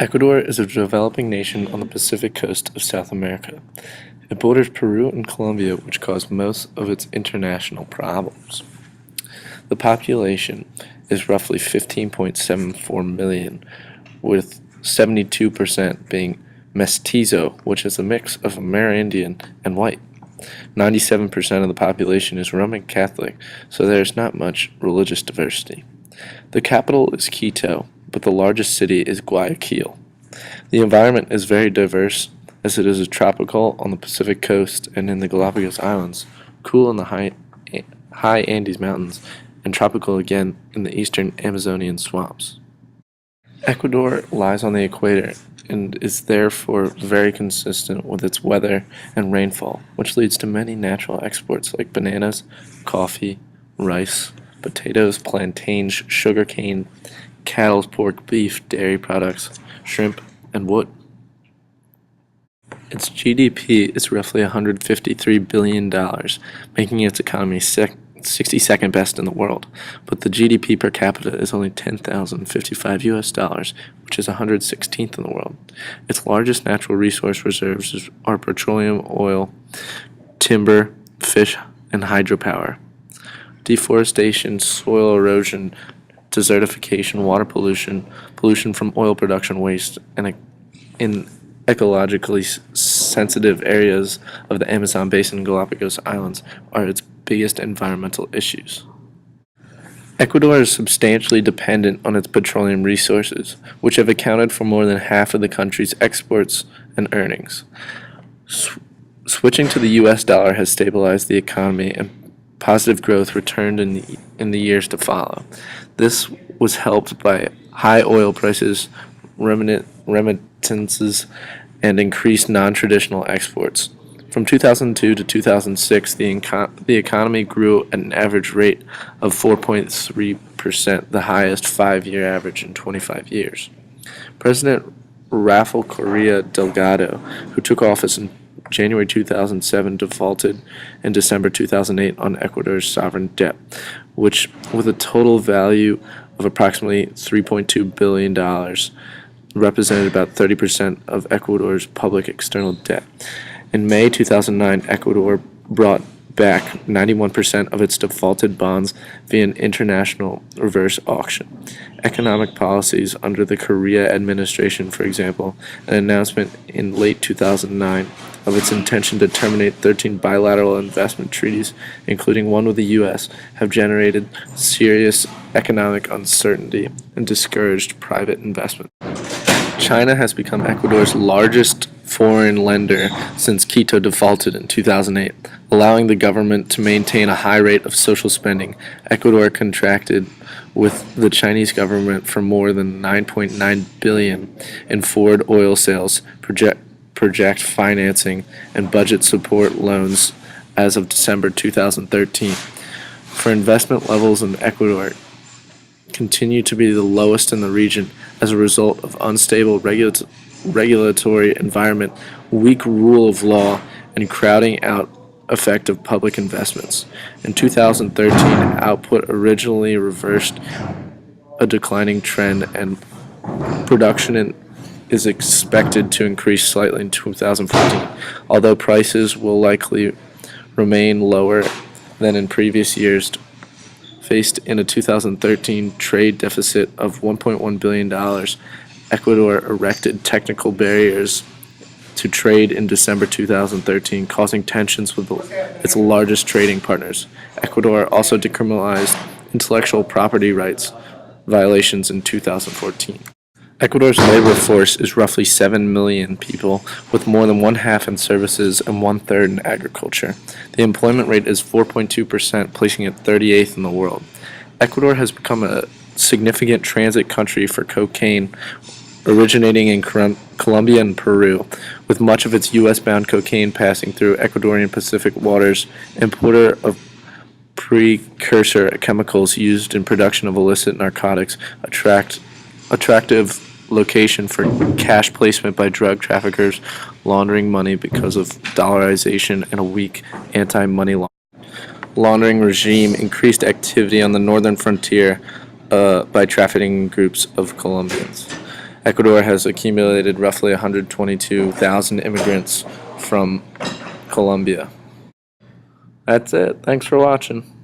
Ecuador is a developing nation on the Pacific coast of South America. It borders Peru and Colombia, which cause most of its international problems. The population is roughly 15.74 million, with 72% being mestizo, which is a mix of Amerindian and white. 97% of the population is Roman Catholic, so there is not much religious diversity. The capital is Quito, but the largest city is Guayaquil. The environment is very diverse, as it is tropical on the Pacific coast and in the Galapagos Islands, cool in the high Andes Mountains, and tropical again in the eastern Amazonian swamps. Ecuador lies on the equator and is therefore very consistent with its weather and rainfall, which leads to many natural exports like bananas, coffee, rice, potatoes, plantains, sugarcane, cattle, pork, beef, dairy products, shrimp, and wood. Its GDP is roughly $153 billion, making its economy 62nd best in the world, but the GDP per capita is only $10,055, which is 116th in the world. Its largest natural resource reserves are petroleum, oil, timber, fish, and hydropower. Deforestation, soil erosion, desertification, water pollution, pollution from oil production waste, and in ecologically sensitive areas of the Amazon basin and Galapagos Islands are its biggest environmental issues. Ecuador is substantially dependent on its petroleum resources, which have accounted for more than half of the country's exports and earnings. Switching to the US dollar has stabilized the economy, and positive growth returned in the years to follow. This was helped by high oil prices, remittances, and increased non-traditional exports. From 2002 to 2006, the economy grew at an average rate of 4.3%, the highest five-year average in 25 years. President Rafael Correa Delgado, who took office in January 2007, defaulted in December 2008 on Ecuador's sovereign debt, which, with a total value of approximately $3.2 billion, represented about 30% of Ecuador's public external debt. In May 2009, Ecuador brought back 91% of its defaulted bonds via an international reverse auction. Economic policies under the Correa administration, for example, an announcement in late 2009 of its intention to terminate 13 bilateral investment treaties, including one with the U.S., have generated serious economic uncertainty and discouraged private investment. China has become Ecuador's largest foreign lender since Quito defaulted in 2008, allowing the government to maintain a high rate of social spending. Ecuador contracted with the Chinese government for more than $9.9 billion in forward oil sales, project financing, and budget support loans as of December 2013. For investment levels in Ecuador continue to be the lowest in the region as a result of unstable regulatory environment, weak rule of law, and crowding out effect of public investments. In 2013, output originally reversed a declining trend, and production is expected to increase slightly in 2014, although prices will likely remain lower than in previous years. Faced in a 2013 trade deficit of $1.1 billion, Ecuador erected technical barriers to trade in December 2013, causing tensions with its largest trading partners. Ecuador also decriminalized intellectual property rights violations in 2014. Ecuador's labor force is roughly 7 million people, with more than one-half in services and one-third in agriculture. The employment rate is 4.2%, placing it 38th in the world. Ecuador has become a significant transit country for cocaine, originating in Colombia and Peru, with much of its U.S.-bound cocaine passing through Ecuadorian Pacific waters. Importer of precursor chemicals used in production of illicit narcotics, attractive location for cash placement by drug traffickers laundering money because of dollarization and a weak anti-money laundering regime. Increased activity on the northern frontier by trafficking groups of Colombians. Ecuador has accumulated roughly 122,000 immigrants from Colombia. That's it. Thanks for watching.